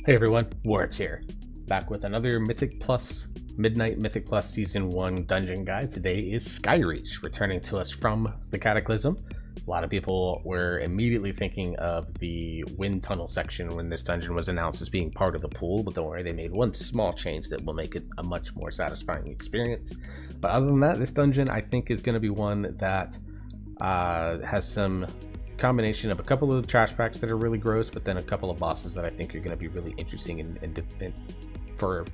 Hey everyone, Wards here, back with another Mythic Plus, Midnight Mythic Plus Season 1 dungeon guide. Today is Skyreach, returning to us from the Cataclysm. A lot of people were immediately thinking of the wind tunnel section when this dungeon was announced as being part of the pool, but don't worry, they made one small change that will make it a much more satisfying experience. But other than that, this dungeon I think is going to be one that has some combination of a couple of trash packs that are really gross, but then a couple of bosses that I think are going to be really interesting and for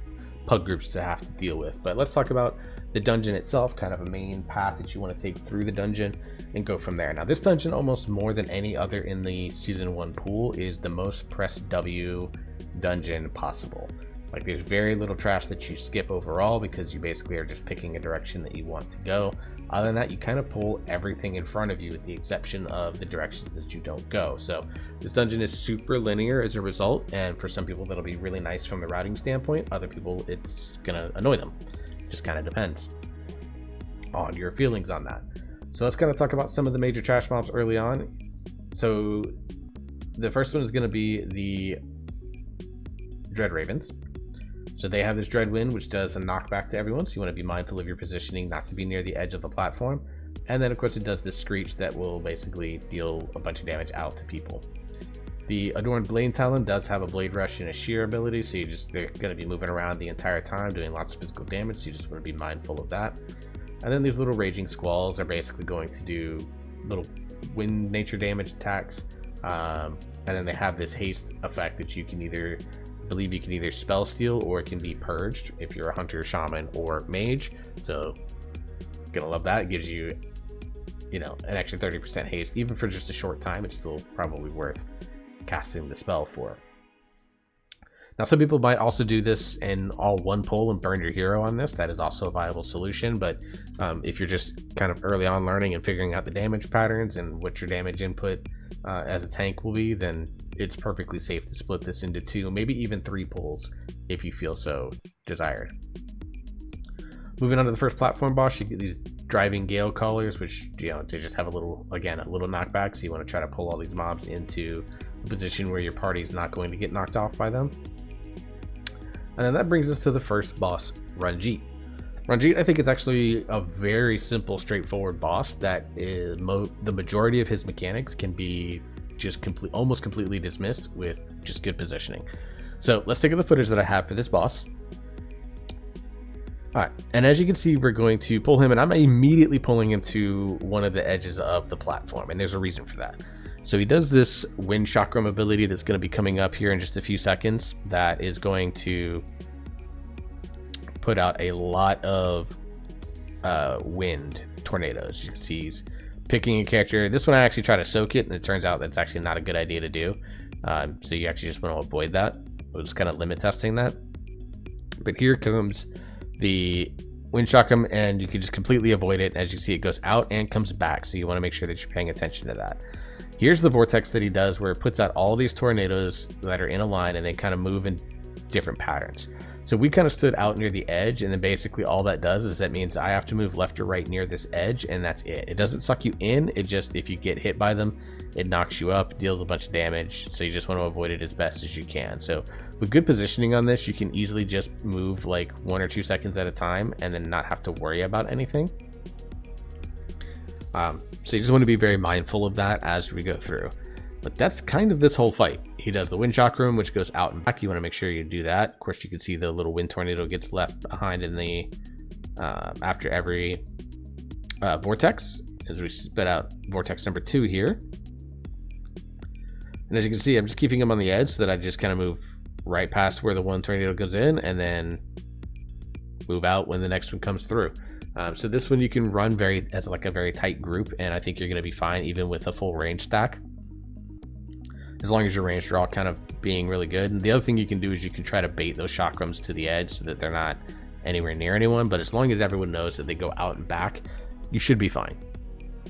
pug groups to have to deal with. But let's talk about the dungeon itself, kind of a main path that you want to take through the dungeon and go from there. Now this dungeon, almost more than any other in the season 1 pool, is the most press W dungeon possible. Like, there's very little trash that you skip overall because you basically are just picking a direction that you want to go. Other than that, you kind of pull everything in front of you with the exception of the directions that you don't go. So this dungeon is super linear as a result, and for some people that'll be really nice from the routing standpoint. Other people it's gonna annoy them. Just kind of depends on your feelings on that. So let's kind of talk about some of the major trash mobs early on. So the first one is going to be the Dread Ravens. So they have this Dread Wind, which does a knockback to everyone, so you want to be mindful of your positioning, not to be near the edge of the platform. And then of course it does this Screech that will basically deal a bunch of damage out to people. The Adorned Blade Talon does have a Blade Rush and a Shear ability, so they're going to be moving around the entire time doing lots of physical damage, so you just want to be mindful of that. And then these little Raging Squalls are basically going to do little wind nature damage attacks, and then they have this haste effect that you can either spell steal or it can be purged if you're a hunter, shaman, or mage. So gonna love that. It gives you an extra 30% haste. Even for just a short time, it's still probably worth casting the spell for. Now some people might also do this in all one pull and burn your hero on this. That is also a viable solution, but if you're just kind of early on learning and figuring out the damage patterns and what your damage input as a tank will be, then it's perfectly safe to split this into 2, maybe even 3 pulls if you feel so desired. Moving on to the first platform boss, you get these Driving Gale Callers, which they just have a little knockback, so you want to try to pull all these mobs into a position where your party's not going to get knocked off by them. And then that brings us to the first boss, Ranjit. Ranjit, I think, is actually a very simple, straightforward boss that is the majority of his mechanics can be just almost completely dismissed with just good positioning. So let's take a look at the footage that I have for this boss. All right, and as you can see, we're going to pull him, and I'm immediately pulling him to one of the edges of the platform, and there's a reason for that. So he does this Wind Chakram ability that's going to be coming up here in just a few seconds that is going to put out a lot of wind tornadoes. You can see he's picking a character. This one I actually try to soak it, and it turns out that's actually not a good idea to do. So you actually just want to avoid that. We'll just kind of limit testing that. But here comes the Wind Chakram, and you can just completely avoid it. As you see, it goes out and comes back, so you want to make sure that you're paying attention to that. Here's the vortex that he does, where it puts out all these tornadoes that are in a line and they kind of move in different patterns. So we kind of stood out near the edge, and then basically all that does is that means I have to move left or right near this edge, and that's it. It doesn't suck you in, it just, if you get hit by them, it knocks you up, deals a bunch of damage, so you just want to avoid it as best as you can. So with good positioning on this, you can easily just move like 1 or 2 seconds at a time and then not have to worry about anything. So you just want to be very mindful of that as we go through. But that's kind of this whole fight. He does the Wind Chakram, which goes out and back. You want to make sure you do that. Of course, you can see the little wind tornado gets left behind in the after every vortex, as we spit out vortex number 2 here. And as you can see, I'm just keeping him on the edge so that I just kind of move right past where the one tornado goes in and then move out when the next one comes through. So this one you can run as like a very tight group, and I think you're going to be fine even with a full range stack. As long as your range are all kind of being really good. And the other thing you can do is you can try to bait those chakrams to the edge so that they're not anywhere near anyone. But as long as everyone knows that they go out and back, you should be fine.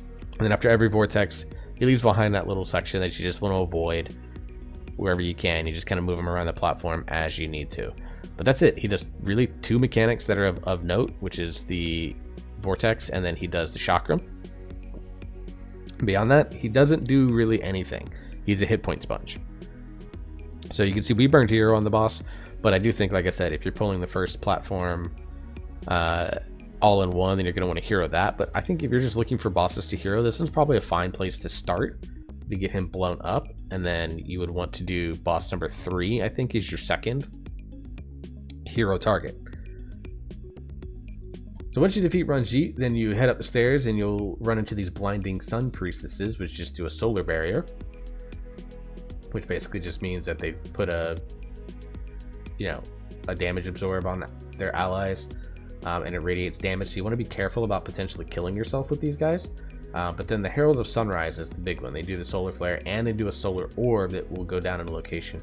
And then after every vortex, he leaves behind that little section that you just want to avoid wherever you can. You just kind of move him around the platform as you need to. But that's it. He does really 2 mechanics that are of note, which is the vortex, and then he does the chakram. Beyond that, he doesn't do really anything. He's a hit point sponge. So you can see we burned hero on the boss, but I do think, like I said, if you're pulling the first platform all in one, then you're going to want to hero that. But I think if you're just looking for bosses to hero, this is probably a fine place to start to get him blown up. And then you would want to do boss number 3, I think, is your second hero target. So once you defeat Ranjit, then you head up the stairs and you'll run into these blinding sun priestesses, which just do a solar barrier, which basically just means that they put a damage absorb on their allies, and it radiates damage. So you want to be careful about potentially killing yourself with these guys. But then the Herald of Sunrise is the big one. They do the solar flare and they do a solar orb that will go down in a location.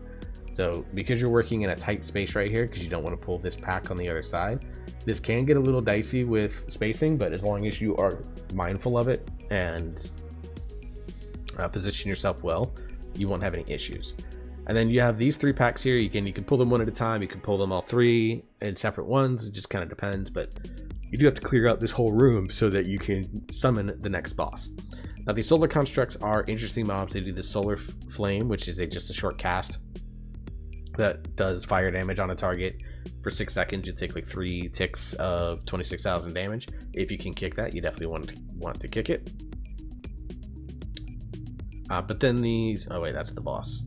So because you're working in a tight space right here, because you don't want to pull this pack on the other side, this can get a little dicey with spacing, but as long as you are mindful of it and position yourself well, you won't have any issues. And then you have these 3 packs here. You can pull them one at a time. You can pull them all 3 in separate ones. It just kind of depends, but you do have to clear out this whole room so that you can summon the next boss. Now, these solar constructs are interesting mobs. They do the solar flame, which is just a short cast that does fire damage on a target for 6 seconds. You take like 3 ticks of 26,000 damage. If you can kick that, you definitely want to kick it. But then these, oh wait, that's the boss.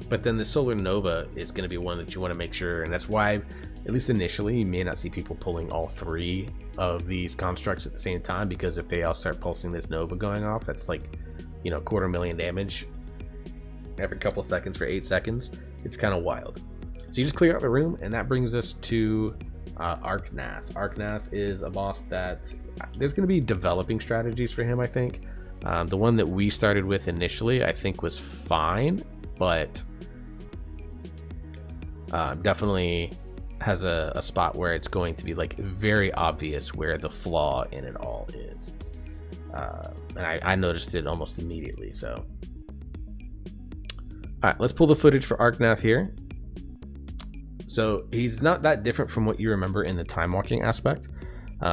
But then the Solar Nova is going to be one that you want to make sure, and that's why, at least initially, you may not see people pulling all 3 of these constructs at the same time, because if they all start pulsing this Nova going off, that's like, 250,000 damage every couple seconds for 8 seconds. It's kind of wild. So you just clear out the room, and that brings us to Arknath. Arknath is a boss that there's going to be developing strategies for him, I think. The one that we started with initially, I think, was fine, but definitely has a spot where it's going to be like very obvious where the flaw in it all is. And I noticed it almost immediately. So, all right, let's pull the footage for Arknath here. So he's not that different from what you remember in the time walking aspect.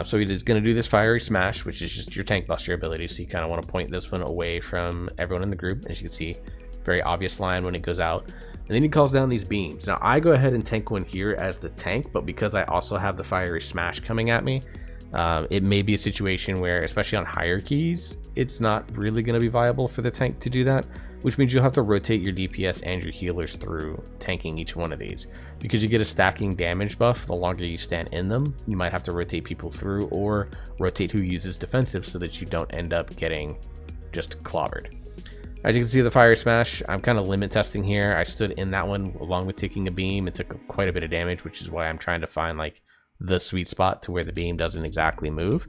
So he is going to do this fiery smash, which is just your tank buster ability. So you kind of want to point this one away from everyone in the group. As you can see, very obvious line when it goes out. And then he calls down these beams. Now I go ahead and tank one here as the tank, but because I also have the fiery smash coming at me, it may be a situation where, especially on higher keys, it's not really going to be viable for the tank to do that, which means you'll have to rotate your DPS and your healers through tanking each one of these. Because you get a stacking damage buff the longer you stand in them, you might have to rotate people through or rotate who uses defensive so that you don't end up getting just clobbered. As you can see, the fire smash, I'm kind of limit testing here. I stood in that one along with taking a beam. It took quite a bit of damage, which is why I'm trying to find like the sweet spot to where the beam doesn't exactly move.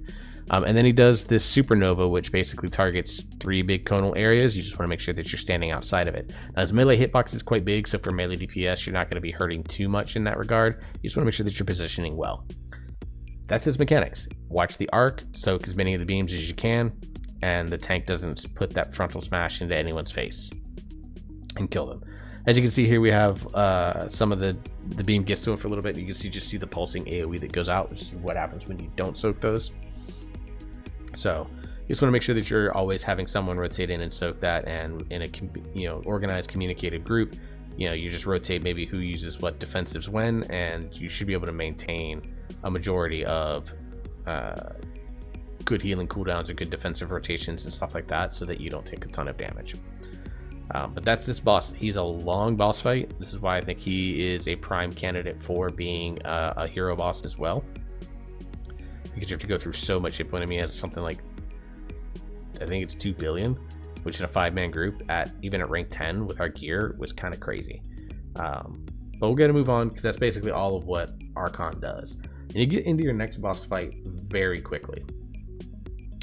And then he does this supernova, which basically targets 3 big conal areas. You just want to make sure that you're standing outside of it. Now, his melee hitbox is quite big, so for melee DPS, you're not going to be hurting too much in that regard. You just want to make sure that you're positioning well. That's his mechanics. Watch the arc, soak as many of the beams as you can, and the tank doesn't put that frontal smash into anyone's face and kill them. As you can see here, we have some of the beam gets to him for a little bit. You can see just the pulsing AoE that goes out, which is what happens when you don't soak those. So you just want to make sure that you're always having someone rotate in and soak that, and in a organized, communicated group, you just rotate maybe who uses what defensives when, and you should be able to maintain a majority of good healing cooldowns or good defensive rotations and stuff like that, so that you don't take a ton of damage. But that's this boss. He's a long boss fight. This is why I think he is a prime candidate for being a hero boss as well, because you have to go through so much hit point. I mean, he has something like, I think it's 2 billion, which in a 5-man group even at rank 10 with our gear was kind of crazy. But we're going to move on, because that's basically all of what Archon does. And you get into your next boss fight very quickly,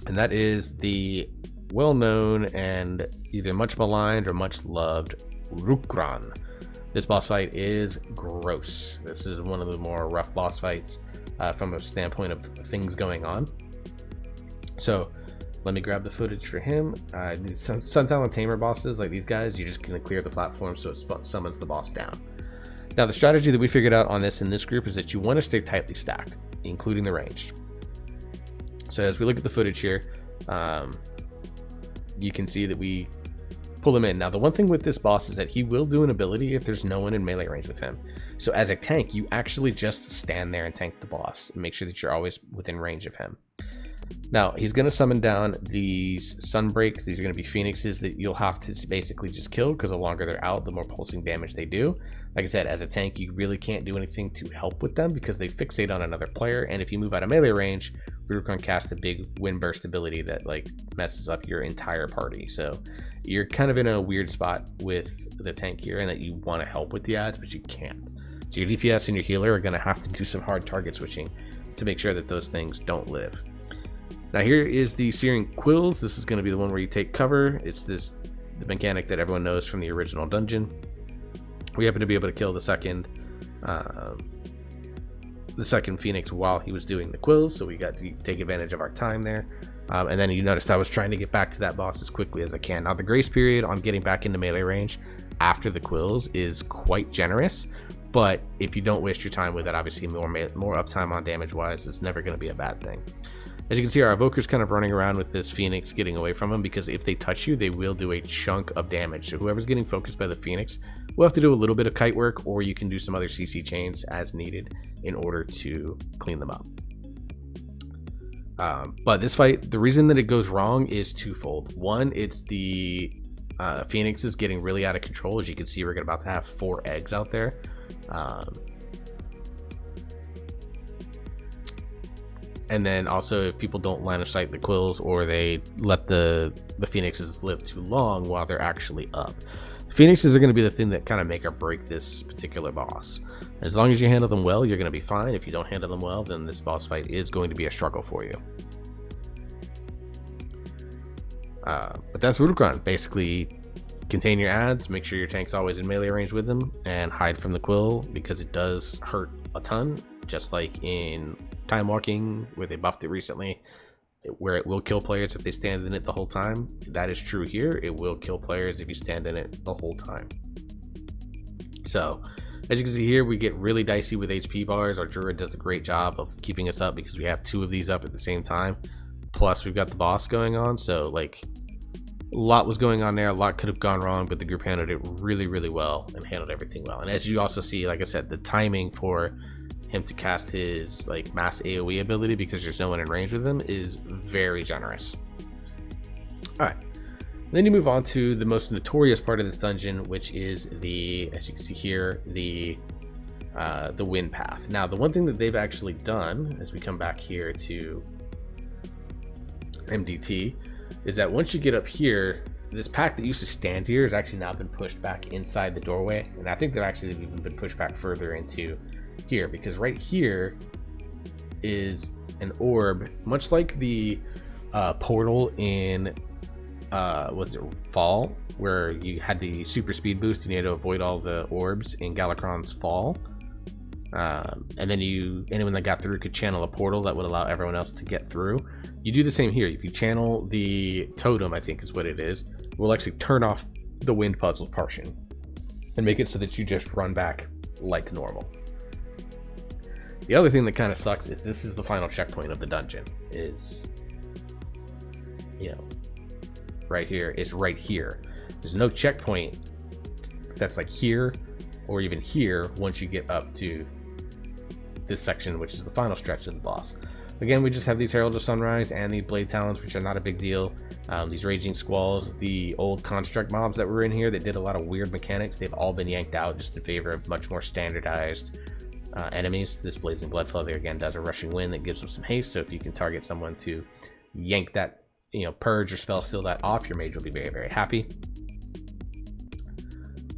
and that is the well-known and either much maligned or much loved Rukran. This boss fight is gross. This is one of the more rough boss fights from a standpoint of things going on. So let me grab the footage for him. The Suntalon Tamer bosses, like these guys, you're just going to clear the platform so it summons the boss down. Now, the strategy that we figured out on this in this group is that you want to stay tightly stacked, including the ranged. So as we look at the footage here, you can see that we pull him in. Now, the one thing with this boss is that he will do an ability if there's no one in melee range with him. So as a tank, you actually just stand there and tank the boss and make sure that you're always within range of him. Now, he's going to summon down these Sunbreaks. These are going to be Phoenixes that you'll have to basically just kill, because the longer they're out, the more pulsing damage they do. Like I said, as a tank, you really can't do anything to help with them because they fixate on another player. And if you move out of melee range, Rurikon casts a big wind burst ability that like messes up your entire party. So you're kind of in a weird spot with the tank here, and that you want to help with the ads, but you can't. So your DPS and your healer are going to have to do some hard target switching to make sure that those things don't live. Now here is the Searing Quills. This is going to be the one where you take cover. It's the mechanic that everyone knows from the original dungeon. We happen to be able to kill the second Phoenix while he was doing the quills, so we got to take advantage of our time there. And then you noticed I was trying to get back to that boss as quickly as I can. Now the grace period on getting back into melee range after the quills is quite generous, but if you don't waste your time with it, obviously more uptime on damage wise is never going to be a bad thing. As you can see, our Evoker's kind of running around with this Phoenix, getting away from him, because if they touch you, they will do a chunk of damage. So whoever's getting focused by the Phoenix will have to do a little bit of kite work, or you can do some other CC chains as needed in order to clean them up. But this fight, the reason that it goes wrong is twofold. One, it's the Phoenix is getting really out of control. As you can see, we're about to have 4 eggs out there. And then also, if people don't line of sight the quills, or they let the Phoenixes live too long while they're actually up. The Phoenixes are going to be the thing that kind of make or break this particular boss. And as long as you handle them well, you're going to be fine. If you don't handle them well, then this boss fight is going to be a struggle for you. But that's Rurikon. Basically, contain your ads, make sure your tank's always in melee range with them, and hide from the quill, because it does hurt a ton, just like in Time Walking, where they buffed it recently, where it will kill players if they stand in it the whole time. That is true here. It will kill players if you stand in it the whole time. So as you can see here, we get really dicey with HP bars. Our Druid does a great job of keeping us up because we have 2 of these up at the same time, plus we've got the boss going on. So like, a lot was going on there, a lot could have gone wrong, but the group handled it really, really well and handled everything well. And as you also see, like I said, the timing for him to cast his like mass AoE ability, because there's no one in range with him, is very generous. All right, then you move on to the most notorious part of this dungeon, which is the, as you can see here, the wind path. Now the one thing that they've actually done, as we come back here to MDT, is that once you get up here, this pack that used to stand here has actually now been pushed back inside the doorway, and I think they've actually even been pushed back further into here, because right here is an orb, much like the portal in was it Fall, where you had the super speed boost and you had to avoid all the orbs in Galakron's Fall. And then anyone that got through could channel a portal that would allow everyone else to get through. You do the same here. If you channel the totem, I think is what it is, we'll actually turn off the wind puzzle portion and make it so that you just run back like normal. The other thing that kind of sucks is this is the final checkpoint of the dungeon, is, you know, right here. It's right here. There's no checkpoint that's like here or even here once you get up to this section, which is the final stretch of the boss. Again, we just have these Herald of Sunrise and the Blade Talons, which are not a big deal. These Raging Squalls, the old construct mobs that were in here that did a lot of weird mechanics, they've all been yanked out just in favor of much more standardized enemies. This Blazing Bloodflow there again does a rushing wind that gives them some haste, so if you can target someone to yank that, you know, purge or spell seal that off, your mage will be very, very happy.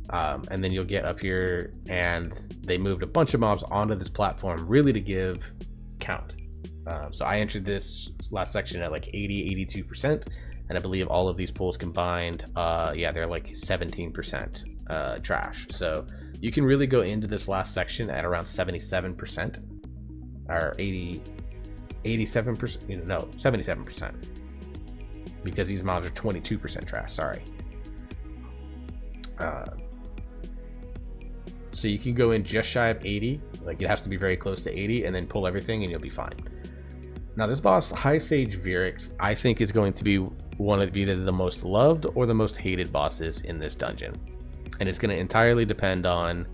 And then you'll get up here, and they moved a bunch of mobs onto this platform really to give count. So I entered this last section at like 82%, and I believe all of these pulls combined, yeah, they're like 17% trash. So you can really go into this last section at around 77% or 87%, you know, no, 77%, because these mobs are 22% trash. Sorry. So you can go in just shy of 80, like it has to be very close to 80, and then pull everything and you'll be fine. Now this boss, High Sage Virix, I think is going to be one of either the most loved or the most hated bosses in this dungeon. And it's going to entirely depend on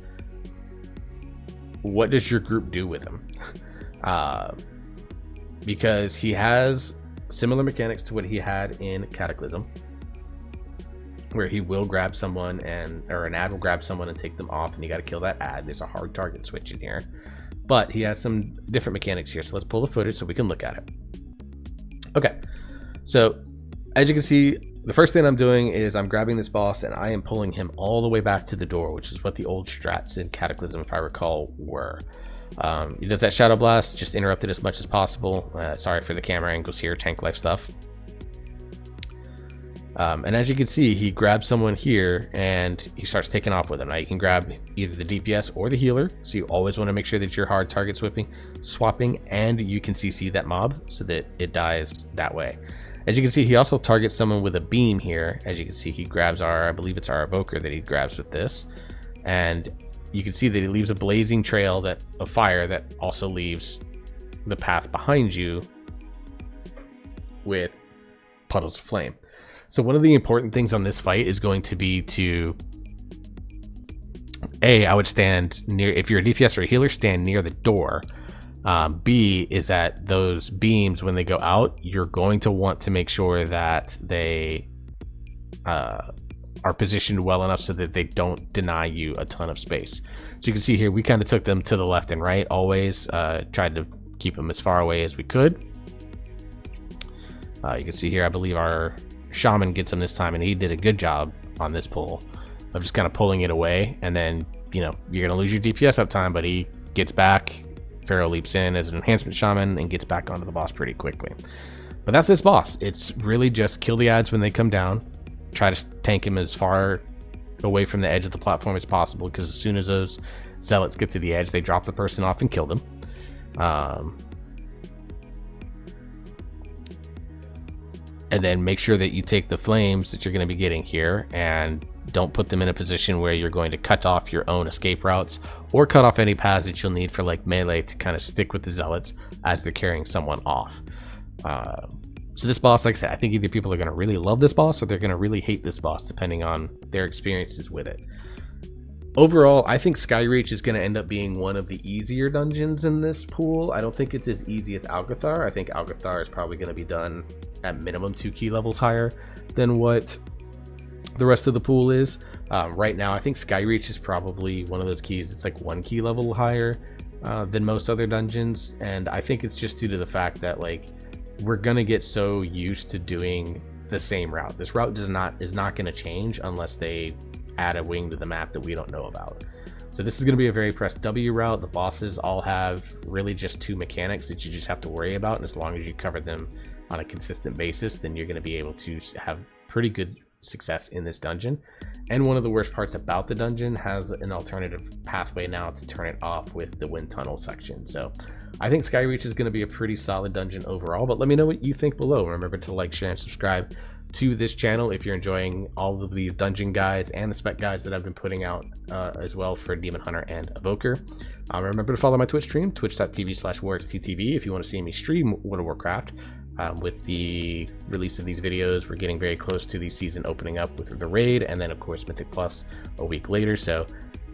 what does your group do with him. Because he has similar mechanics to what he had in Cataclysm, where he will grab someone or an ad will grab someone and take them off, and you got to kill that ad. There's a hard target switch in here, but he has some different mechanics here. So let's pull the footage so we can look at it. Okay, so as you can see, the first thing I'm doing is I'm grabbing this boss and I am pulling him all the way back to the door, which is what the old strats in Cataclysm, if I recall, were. He does that Shadow Blast, just interrupt it as much as possible. Sorry for the camera angles here, tank life stuff. And as you can see, he grabs someone here and he starts taking off with him. Now you can grab either the DPS or the healer, so you always want to make sure that you're hard target swapping, and you can CC that mob so that it dies that way. As you can see, he also targets someone with a beam here. As you can see, he grabs I believe it's our evoker that he grabs with this, and you can see that he leaves a blazing trail of fire that also leaves the path behind you with puddles of flame. So one of the important things on this fight is going to be to, A, I would stand near, if you're a DPS or a healer, stand near the door. B is that those beams, when they go out, you're going to want to make sure that they are positioned well enough so that they don't deny you a ton of space. So you can see here, we kind of took them to the left and right always, tried to keep them as far away as we could. You can see here, I believe our shaman gets him this time, and he did a good job on this pull of just kind of pulling it away. And then, you know, you're going to lose your DPS uptime, but he gets back. Pharaoh leaps in as an enhancement shaman and gets back onto the boss pretty quickly. But that's this boss. It's really just kill the ads when they come down, try to tank him as far away from the edge of the platform as possible, because as soon as those zealots get to the edge, they drop the person off and kill them. And then make sure that you take the flames that you're going to be getting here and don't put them in a position where you're going to cut off your own escape routes or cut off any paths that you'll need for like melee to kind of stick with the zealots as they're carrying someone off. So this boss, like I said, I think either people are going to really love this boss or they're going to really hate this boss depending on their experiences with it. Overall, I think Skyreach is going to end up being one of the easier dungeons in this pool. I don't think it's as easy as Alcathar. I think Alcathar is probably going to be done at minimum 2 key levels higher than what the rest of the pool is. Right now, I think Skyreach is probably one of those keys. It's like 1 key level higher than most other dungeons. And I think it's just due to the fact that like we're going to get so used to doing the same route. This route is not going to change unless they add a wing to the map that we don't know about. So this is going to be a very press W route. The bosses all have really just 2 mechanics that you just have to worry about, and as long as you cover them on a consistent basis, then you're going to be able to have pretty good success in this dungeon. And one of the worst parts about the dungeon has an alternative pathway now to turn it off with the wind tunnel section. So I think Skyreach is going to be a pretty solid dungeon overall, but let me know what you think below. Remember to like, share, and subscribe to this channel if you're enjoying all of these dungeon guides and the spec guides that I've been putting out as well for Demon Hunter and Evoker. Remember to follow my Twitch stream, twitch.tv/warxttv, if you want to see me stream World of Warcraft. With the release of these videos, we're getting very close to the season opening up with the raid, and then of course Mythic Plus a week later. So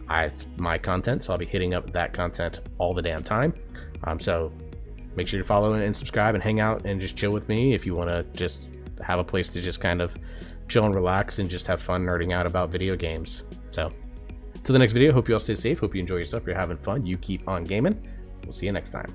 it's my content, so I'll be hitting up that content all the damn time. So make sure to follow and subscribe and hang out and just chill with me if you want to just have a place to just kind of chill and relax and just have fun nerding out about video games. So till the next video, hope you all stay safe, hope you enjoy yourself, you're having fun, you keep on gaming. We'll see you next time.